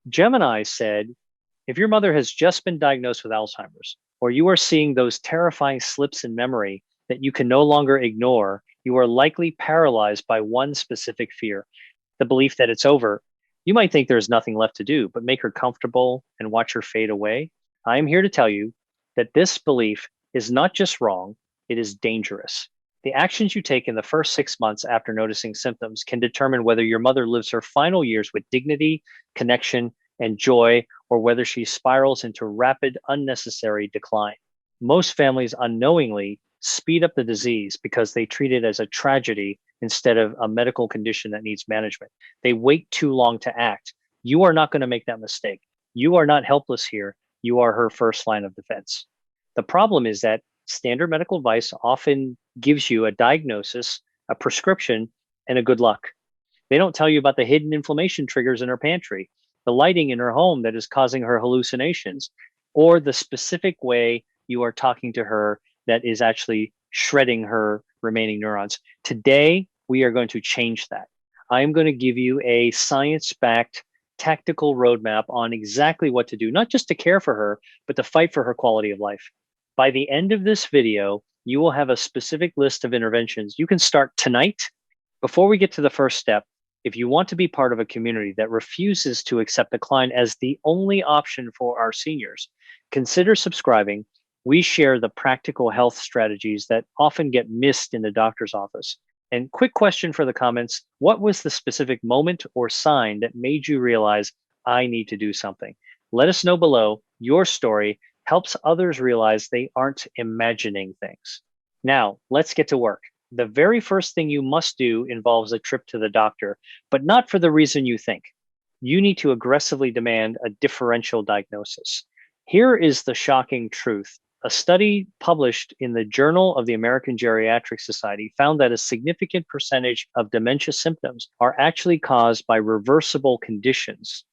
Gemini said, if your mother has just been diagnosed with Alzheimer's, or you are seeing those terrifying slips in memory that you can no longer ignore, you are likely paralyzed by one specific fear, the belief that it's over. You might think there's nothing left to do, but make her comfortable and watch her fade away. I am here to tell you that this belief is not just wrong, it is dangerous. The actions you take in the first 6 months after noticing symptoms can determine whether your mother lives her final years with dignity, connection, and joy, or whether she spirals into rapid, unnecessary decline. Most families unknowingly speed up the disease because they treat it as a tragedy instead of a medical condition that needs management. They wait too long to act. You are not going to make that mistake. You are not helpless here. You are her first line of defense. The problem is that standard medical advice often gives you a diagnosis, a prescription, and a good luck. They don't tell you about the hidden inflammation triggers in her pantry, the lighting in her home that is causing her hallucinations, or the specific way you are talking to her that is actually shredding her remaining neurons. Today, we are going to change that. I am going to give you a science backed tactical roadmap on exactly what to do, not just to care for her, but to fight for her quality of life. By the end of this video, you will have a specific list of interventions. You can start tonight. Before we get to the first step, if you want to be part of a community that refuses to accept decline as the only option for our seniors, consider subscribing. We share the practical health strategies that often get missed in the doctor's office. And quick question for the comments, what was the specific moment or sign that made you realize I need to do something? Let us know below. Your story helps others realize they aren't imagining things. Now, let's get to work. The very first thing you must do involves a trip to the doctor, but not for the reason you think. You need to aggressively demand a differential diagnosis. Here is the shocking truth. A study published in the Journal of the American Geriatric Society found that a significant percentage of dementia symptoms are actually caused by reversible conditions.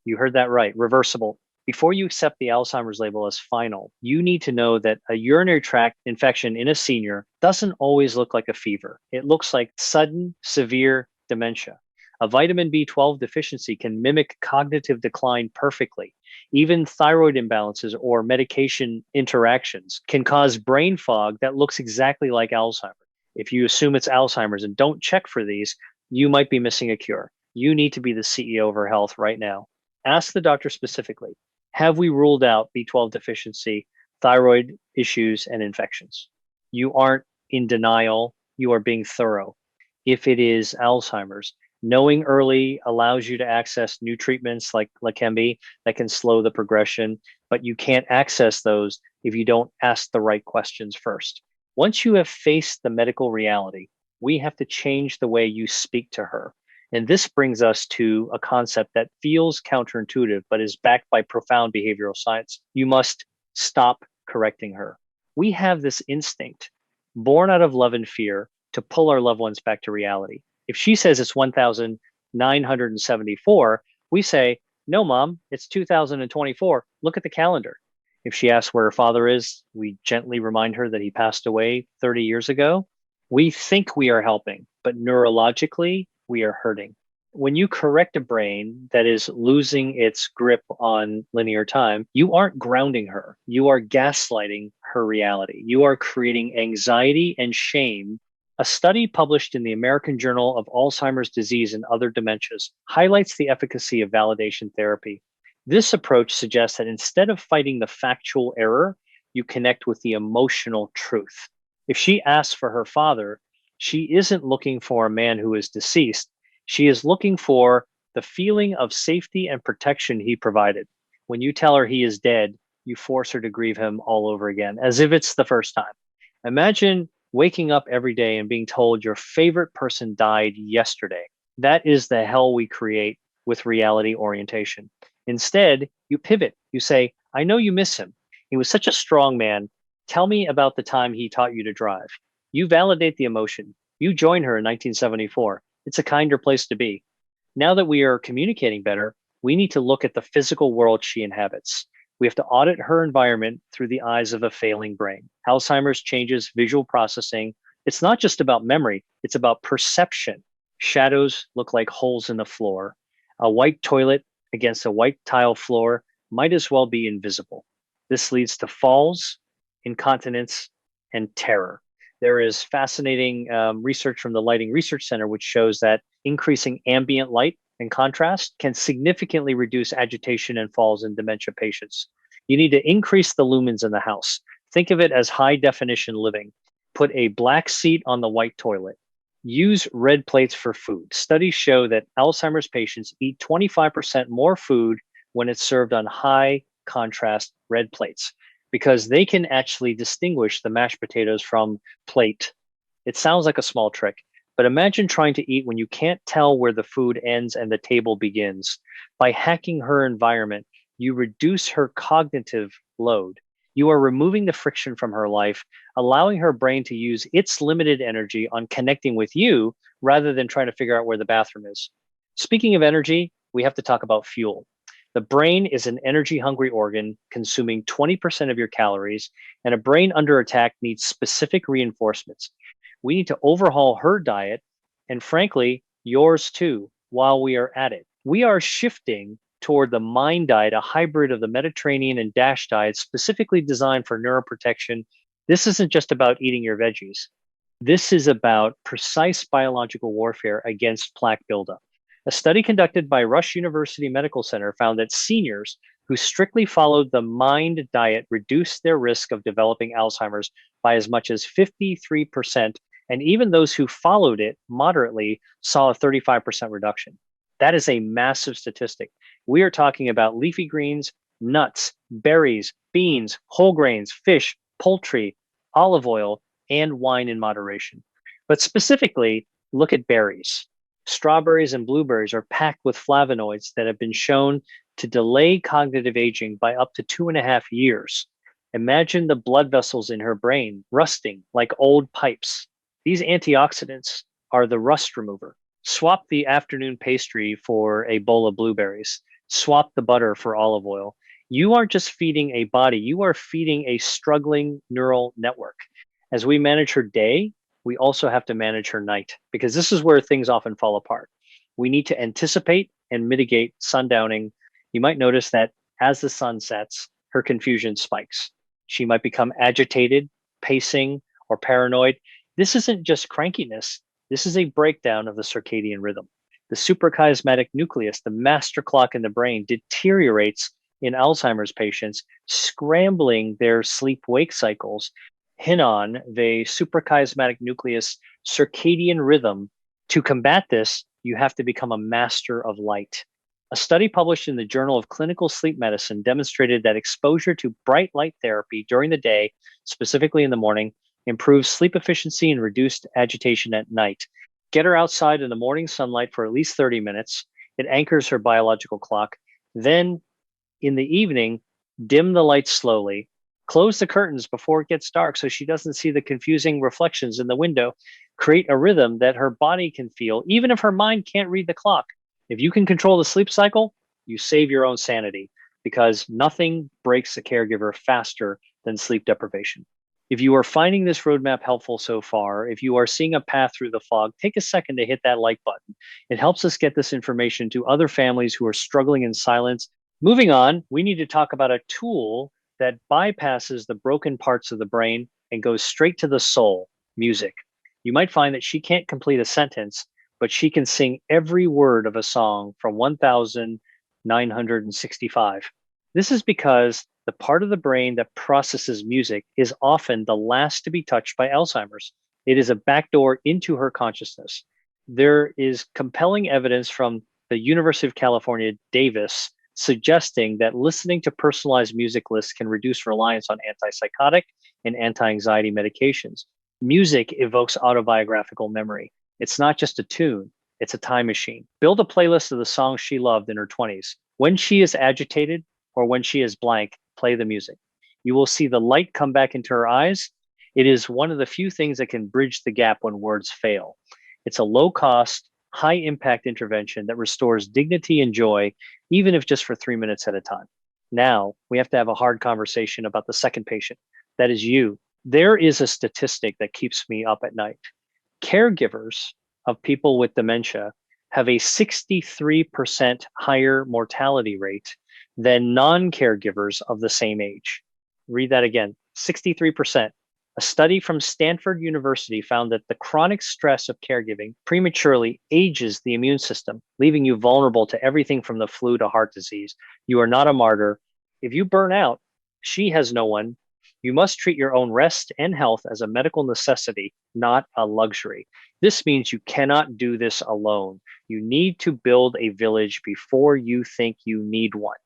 You heard that right, reversible. Before you accept the Alzheimer's label as final, you need to know that a urinary tract infection in a senior doesn't always look like a fever. It looks like sudden, severe dementia. A vitamin B12 deficiency can mimic cognitive decline perfectly. Even thyroid imbalances or medication interactions can cause brain fog that looks exactly like Alzheimer's. If you assume it's Alzheimer's and don't check for these, you might be missing a cure. You need to be the CEO of her health right now. Ask the doctor specifically, have we ruled out B12 deficiency, thyroid issues, and infections? You aren't in denial. You are being thorough. If it is Alzheimer's, knowing early allows you to access new treatments like Leqembi that can slow the progression, but you can't access those if you don't ask the right questions first. Once you have faced the medical reality, we have to change the way you speak to her. And this brings us to a concept that feels counterintuitive, but is backed by profound behavioral science. You must stop correcting her. We have this instinct, born out of love and fear, to pull our loved ones back to reality. If she says it's 1,974, we say, no, mom, it's 2024. Look at the calendar. If she asks where her father is, we gently remind her that he passed away 30 years ago. We think we are helping, but neurologically, we are hurting. When you correct a brain that is losing its grip on linear time, you aren't grounding her. You are gaslighting her reality. You are creating anxiety and shame. A study published in the American Journal of Alzheimer's Disease and Other Dementias highlights the efficacy of validation therapy. This approach suggests that instead of fighting the factual error, you connect with the emotional truth. If she asks for her father, she isn't looking for a man who is deceased. She is looking for the feeling of safety and protection he provided. When you tell her he is dead, you force her to grieve him all over again, as if it's the first time. Imagine waking up every day and being told your favorite person died yesterday. That is the hell we create with reality orientation. Instead, you pivot. You say, I know you miss him. He was such a strong man. Tell me about the time he taught you to drive. You validate the emotion. You join her in 1974. It's a kinder place to be. Now that we are communicating better, we need to look at the physical world she inhabits. We have to audit her environment through the eyes of a failing brain. Alzheimer's changes visual processing. It's not just about memory, it's about perception. Shadows look like holes in the floor. A white toilet against a white tile floor might as well be invisible. This leads to falls, incontinence, and terror. There is fascinating research from the Lighting Research Center, which shows that increasing ambient light and contrast can significantly reduce agitation and falls in dementia patients. You need to increase the lumens in the house. Think of it as high definition living. Put a black seat on the white toilet. Use red plates for food. Studies show that Alzheimer's patients eat 25% more food when it's served on high contrast red plates because they can actually distinguish the mashed potatoes from plate. It sounds like a small trick, but imagine trying to eat when you can't tell where the food ends and the table begins. By hacking her environment, you reduce her cognitive load. You are removing the friction from her life, allowing her brain to use its limited energy on connecting with you rather than trying to figure out where the bathroom is. Speaking of energy, we have to talk about fuel. The brain is an energy hungry organ consuming 20% of your calories, and a brain under attack needs specific reinforcements. We need to overhaul her diet, and frankly, yours too, while we are at it. We are shifting toward the MIND diet, a hybrid of the Mediterranean and DASH diet specifically designed for neuroprotection. This isn't just about eating your veggies. This is about precise biological warfare against plaque buildup. A study conducted by Rush University Medical Center found that seniors who strictly followed the MIND diet reduced their risk of developing Alzheimer's by as much as 53%, and even those who followed it moderately saw a 35% reduction. That is a massive statistic. We are talking about leafy greens, nuts, berries, beans, whole grains, fish, poultry, olive oil, and wine in moderation. But specifically, look at berries. Strawberries and blueberries are packed with flavonoids that have been shown to delay cognitive aging by up to 2.5 years. Imagine the blood vessels in her brain rusting like old pipes. These antioxidants are the rust remover. Swap the afternoon pastry for a bowl of blueberries. Swap the butter for olive oil. You aren't just feeding a body, you are feeding a struggling neural network. As we manage her day, we also have to manage her night because this is where things often fall apart. We need to anticipate and mitigate sundowning. You might notice that as the sun sets, her confusion spikes. She might become agitated, pacing, or paranoid. This isn't just crankiness. This is a breakdown of the circadian rhythm. The suprachiasmatic nucleus, the master clock in the brain, deteriorates in Alzheimer's patients, scrambling their sleep-wake cycles. Hinon, the suprachiasmatic nucleus circadian rhythm. To combat this, you have to become a master of light. A study published in the Journal of Clinical Sleep Medicine demonstrated that exposure to bright light therapy during the day, specifically in the morning, improves sleep efficiency and reduced agitation at night. Get her outside in the morning sunlight for at least 30 minutes. It anchors her biological clock. Then in the evening, dim the lights slowly. Close the curtains before it gets dark so she doesn't see the confusing reflections in the window. Create a rhythm that her body can feel, even if her mind can't read the clock. If you can control the sleep cycle, you save your own sanity because nothing breaks a caregiver faster than sleep deprivation. If you are finding this roadmap helpful so far, if you are seeing a path through the fog, take a second to hit that like button. It helps us get this information to other families who are struggling in silence. Moving on, we need to talk about a tool that bypasses the broken parts of the brain and goes straight to the soul, music. You might find that she can't complete a sentence, but she can sing every word of a song from 1965. This is because the part of the brain that processes music is often the last to be touched by Alzheimer's. It is a backdoor into her consciousness. There is compelling evidence from the University of California, Davis, suggesting that listening to personalized music lists can reduce reliance on antipsychotic and anti-anxiety medications. Music evokes autobiographical memory. It's not just a tune, it's a time machine. Build a playlist of the songs she loved in her 20s. When she is agitated or when she is blank, play the music. You will see the light come back into her eyes. It is one of the few things that can bridge the gap when words fail. It's a low cost, high impact intervention that restores dignity and joy, even if just for 3 minutes at a time. Now we have to have a hard conversation about the second patient. That is you. There is a statistic that keeps me up at night. Caregivers of people with dementia have a 63% higher mortality rate than non-caregivers of the same age. Read that again, 63%. A study from Stanford University found that the chronic stress of caregiving prematurely ages the immune system, leaving you vulnerable to everything from the flu to heart disease. You are not a martyr. If you burn out, she has no one. You must treat your own rest and health as a medical necessity, not a luxury. This means you cannot do this alone. You need to build a village before you think you need one.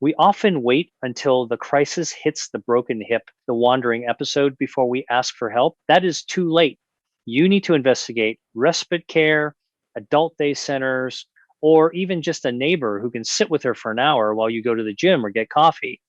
We often wait until the crisis hits the broken hip, the wandering episode, before we ask for help. That is too late. You need to investigate respite care, adult day centers, or even just a neighbor who can sit with her for an hour while you go to the gym or get coffee.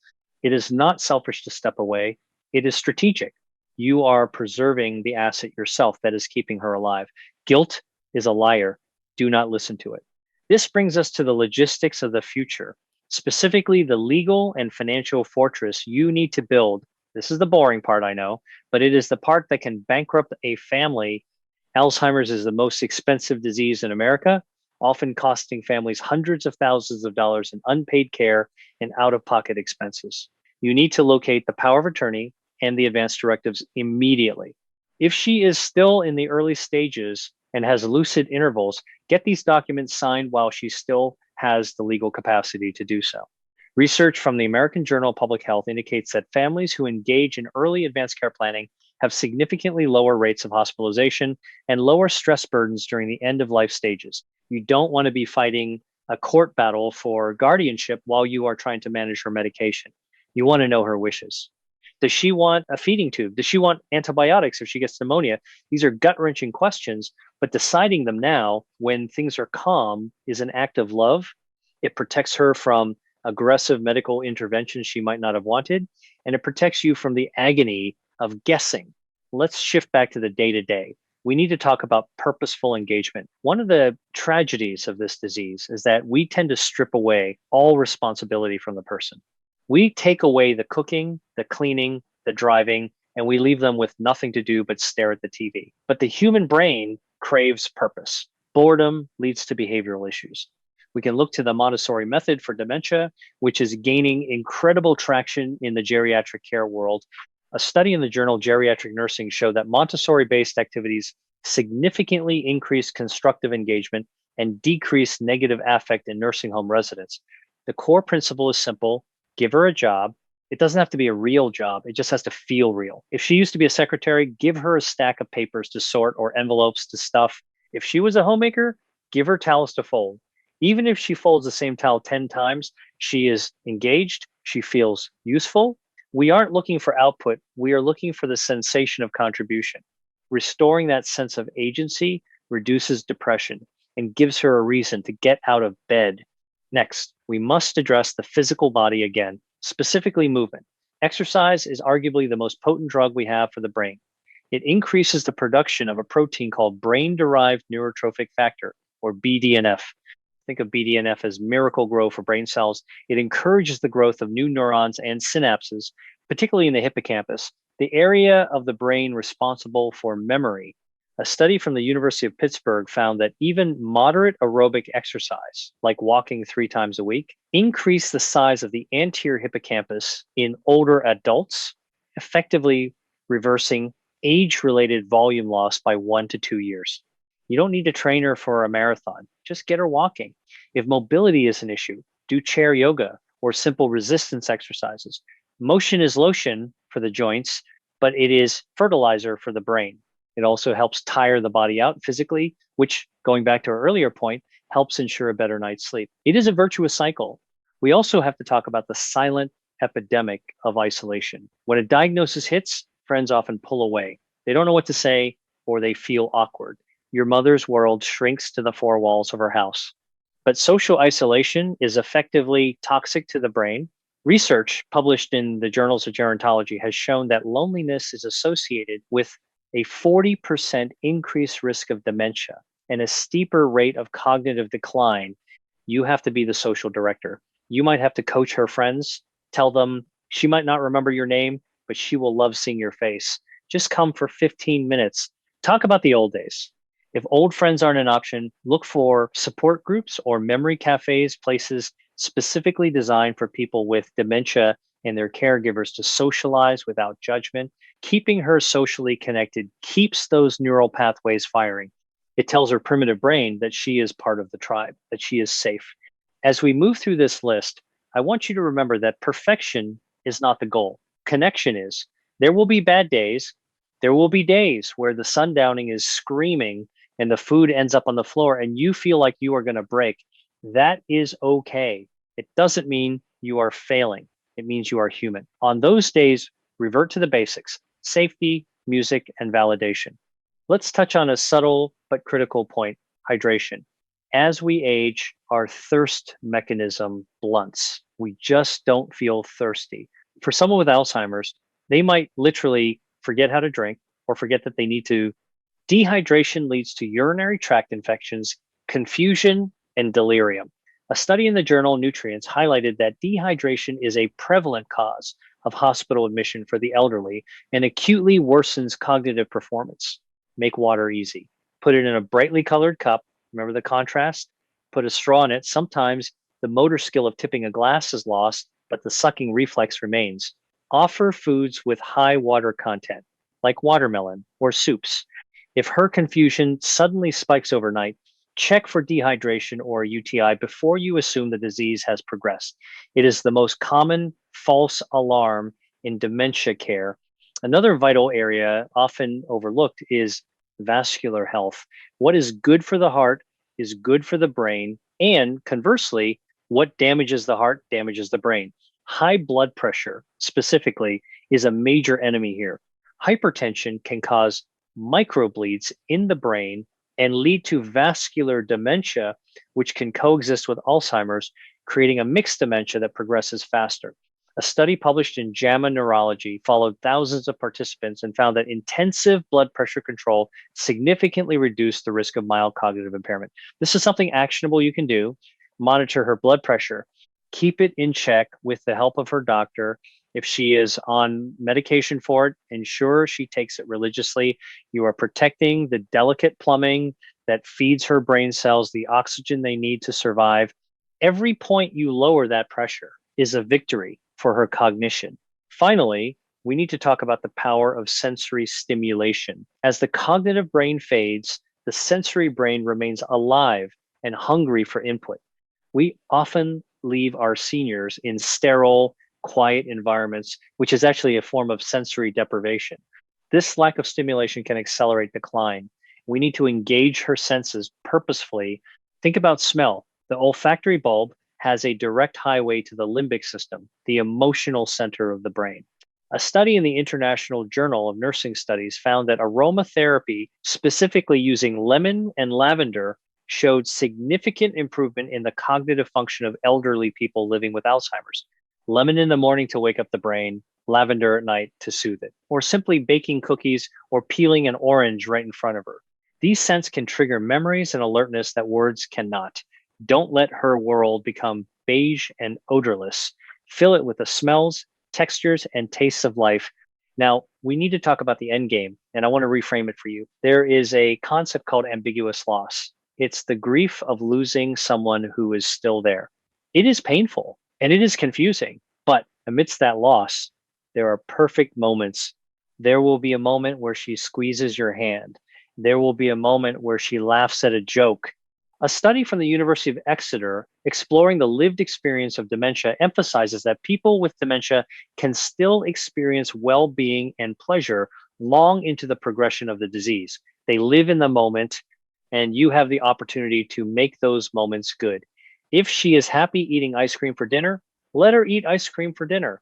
It is not selfish to step away. It is strategic. You are preserving the asset yourself that is keeping her alive. Guilt is a liar. Do not listen to it. This brings us to the logistics of the future, specifically the legal and financial fortress you need to build. This is the boring part, I know, but it is the part that can bankrupt a family. Alzheimer's is the most expensive disease in America, often costing families hundreds of thousands of dollars in unpaid care and out of pocket expenses. You need to locate the power of attorney and the advance directives immediately. If she is still in the early stages and has lucid intervals, get these documents signed while she still has the legal capacity to do so. Research from the American Journal of Public Health indicates that families who engage in early advanced care planning have significantly lower rates of hospitalization and lower stress burdens during the end of life stages. You don't want to be fighting a court battle for guardianship while you are trying to manage her medication. You want to know her wishes. Does she want a feeding tube? Does she want antibiotics if she gets pneumonia? These are gut-wrenching questions, but deciding them now when things are calm is an act of love. It protects her from aggressive medical interventions she might not have wanted, and it protects you from the agony of guessing. Let's shift back to the day-to-day. We need to talk about purposeful engagement. One of the tragedies of this disease is that we tend to strip away all responsibility from the person. We take away the cooking, the cleaning, the driving, and we leave them with nothing to do but stare at the TV. But the human brain craves purpose. Boredom leads to behavioral issues. We can look to the Montessori method for dementia, which is gaining incredible traction in the geriatric care world. A study in the journal Geriatric Nursing showed that Montessori-based activities significantly increase constructive engagement and decrease negative affect in nursing home residents. The core principle is simple. Give her a job. It doesn't have to be a real job. It just has to feel real. If she used to be a secretary, give her a stack of papers to sort or envelopes to stuff. If she was a homemaker, give her towels to fold. Even if she folds the same towel 10 times, she is engaged. She feels useful. We aren't looking for output. We are looking for the sensation of contribution. Restoring that sense of agency reduces depression and gives her a reason to get out of bed. Next, we must address the physical body again, specifically movement. Exercise is arguably the most potent drug we have for the brain. It increases the production of a protein called brain-derived neurotrophic factor, or BDNF. Think of BDNF as miracle grow for brain cells. It encourages the growth of new neurons and synapses, particularly in the hippocampus, the area of the brain responsible for memory. A study from the University of Pittsburgh found that even moderate aerobic exercise, like walking 3 times a week, increased the size of the anterior hippocampus in older adults, effectively reversing age-related volume loss by 1 to 2 years. You don't need to train her for a marathon. Just get her walking. If mobility is an issue, do chair yoga or simple resistance exercises. Motion is lotion for the joints, but it is fertilizer for the brain. It also helps tire the body out physically, which, going back to our earlier point, helps ensure a better night's sleep. It is a virtuous cycle. We also have to talk about the silent epidemic of isolation. When a diagnosis hits, friends often pull away. They don't know what to say, or they feel awkward. Your mother's world shrinks to the 4 walls of her house. But social isolation is effectively toxic to the brain. Research published in the journals of gerontology has shown that loneliness is associated with a 40% increased risk of dementia and a steeper rate of cognitive decline. You have to be the social director. You might have to coach her friends, tell them she might not remember your name, but she will love seeing your face. Just come for 15 minutes. Talk about the old days. If old friends aren't an option, look for support groups or memory cafes, places specifically designed for people with dementia and their caregivers to socialize without judgment. Keeping her socially connected keeps those neural pathways firing. It tells her primitive brain that she is part of the tribe, that she is safe. As we move through this list, I want you to remember that perfection is not the goal. Connection is. There will be bad days. There will be days where the sundowning is screaming and the food ends up on the floor and you feel like you are going to break. That is okay. It doesn't mean you are failing. It means you are human. On those days, revert to the basics: safety, music, and validation. Let's touch on a subtle but critical point: hydration. As we age, our thirst mechanism blunts. We just don't feel thirsty. For someone with Alzheimer's, they might literally forget how to drink or forget that they need to. Dehydration leads to urinary tract infections, confusion, and delirium. A study in the journal Nutrients highlighted that dehydration is a prevalent cause of hospital admission for the elderly and acutely worsens cognitive performance. Make water easy. Put it in a brightly colored cup. Remember the contrast? Put a straw in it. Sometimes the motor skill of tipping a glass is lost, but the sucking reflex remains. Offer foods with high water content, like watermelon or soups. If her confusion suddenly spikes overnight, check for dehydration or UTI before you assume the disease has progressed. It is the most common false alarm in dementia care. Another vital area, often overlooked, is vascular health. What is good for the heart is good for the brain, and conversely, what damages the heart damages the brain. High blood pressure, specifically, is a major enemy here. Hypertension can cause microbleeds in the brain and lead to vascular dementia, which can coexist with Alzheimer's, creating a mixed dementia that progresses faster. A study published in JAMA Neurology followed thousands of participants and found that intensive blood pressure control significantly reduced the risk of mild cognitive impairment. This is something actionable you can do. Monitor her blood pressure. Keep it in check with the help of her doctor. If she is on medication for it, ensure she takes it religiously. You are protecting the delicate plumbing that feeds her brain cells the oxygen they need to survive. Every point you lower that pressure is a victory for her cognition. Finally, we need to talk about the power of sensory stimulation. As the cognitive brain fades, the sensory brain remains alive and hungry for input. We often leave our seniors in sterile, quiet environments, which is actually a form of sensory deprivation. This lack of stimulation can accelerate decline. We need to engage her senses purposefully. Think about smell. The olfactory bulb has a direct highway to the limbic system, the emotional center of the brain. A study in the International Journal of Nursing Studies found that aromatherapy, specifically using lemon and lavender, showed significant improvement in the cognitive function of elderly people living with Alzheimer's. Lemon in the morning to wake up the brain, lavender at night to soothe it, or simply baking cookies or peeling an orange right in front of her. These scents can trigger memories and alertness that words cannot. Don't let her world become beige and odorless. Fill it with the smells, textures, and tastes of life. Now, we need to talk about the end game, and I want to reframe it for you. There is a concept called ambiguous loss. It's the grief of losing someone who is still there. It is painful and it is confusing, but amidst that loss, there are perfect moments. There will be a moment where she squeezes your hand. There will be a moment where she laughs at a joke. A study from the University of Exeter exploring the lived experience of dementia emphasizes that people with dementia can still experience well-being and pleasure long into the progression of the disease. They live in the moment, and you have the opportunity to make those moments good. If she is happy eating ice cream for dinner, let her eat ice cream for dinner.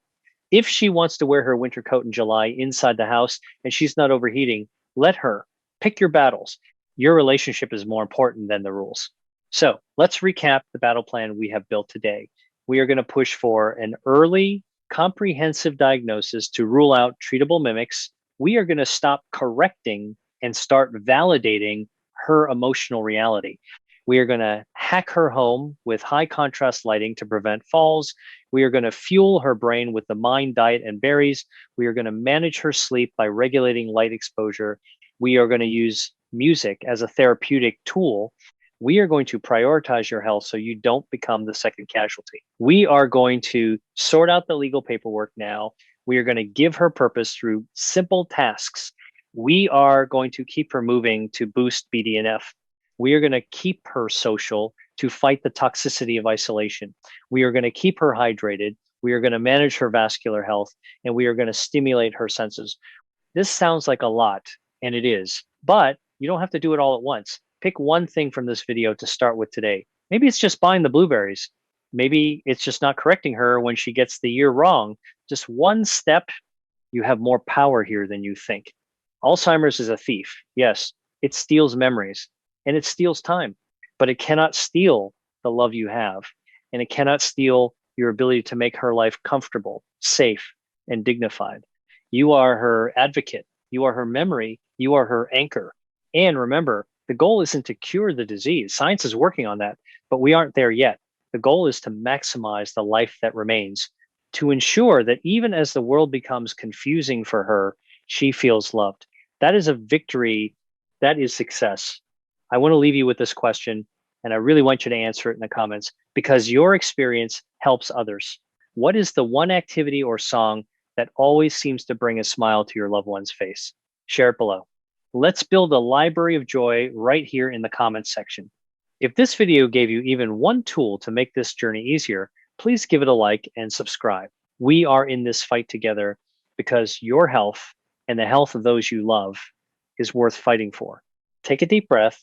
If she wants to wear her winter coat in July inside the house and she's not overheating, let her. Pick your battles. Your relationship is more important than the rules. So let's recap the battle plan we have built today. We are going to push for an early, comprehensive diagnosis to rule out treatable mimics. We are going to stop correcting and start validating her emotional reality. We are going to hack her home with high contrast lighting to prevent falls. We are going to fuel her brain with the mind diet and berries. We are going to manage her sleep by regulating light exposure. We are going to use music as a therapeutic tool, we are going to prioritize your health so you don't become the second casualty. We are going to sort out the legal paperwork now. We are going to give her purpose through simple tasks. We are going to keep her moving to boost BDNF. We are going to keep her social to fight the toxicity of isolation. We are going to keep her hydrated. We are going to manage her vascular health, and we are going to stimulate her senses. This sounds like a lot, and it is, but you don't have to do it all at once. Pick one thing from this video to start with today. Maybe it's just buying the blueberries. Maybe it's just not correcting her when she gets the year wrong. Just one step, you have more power here than you think. Alzheimer's is a thief. Yes, it steals memories and it steals time, but it cannot steal the love you have. And it cannot steal your ability to make her life comfortable, safe, and dignified. You are her advocate. You are her memory. You are her anchor. And remember, the goal isn't to cure the disease. Science is working on that, but we aren't there yet. The goal is to maximize the life that remains, to ensure that even as the world becomes confusing for her, she feels loved. That is a victory. That is success. I want to leave you with this question, and I really want you to answer it in the comments because your experience helps others. What is the one activity or song that always seems to bring a smile to your loved one's face? Share it below. Let's build a library of joy right here in the comments section. If this video gave you even one tool to make this journey easier, please give it a like and subscribe. We are in this fight together because your health and the health of those you love is worth fighting for. Take a deep breath.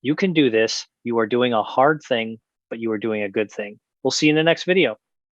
You can do this. You are doing a hard thing, but you are doing a good thing. We'll see you in the next video.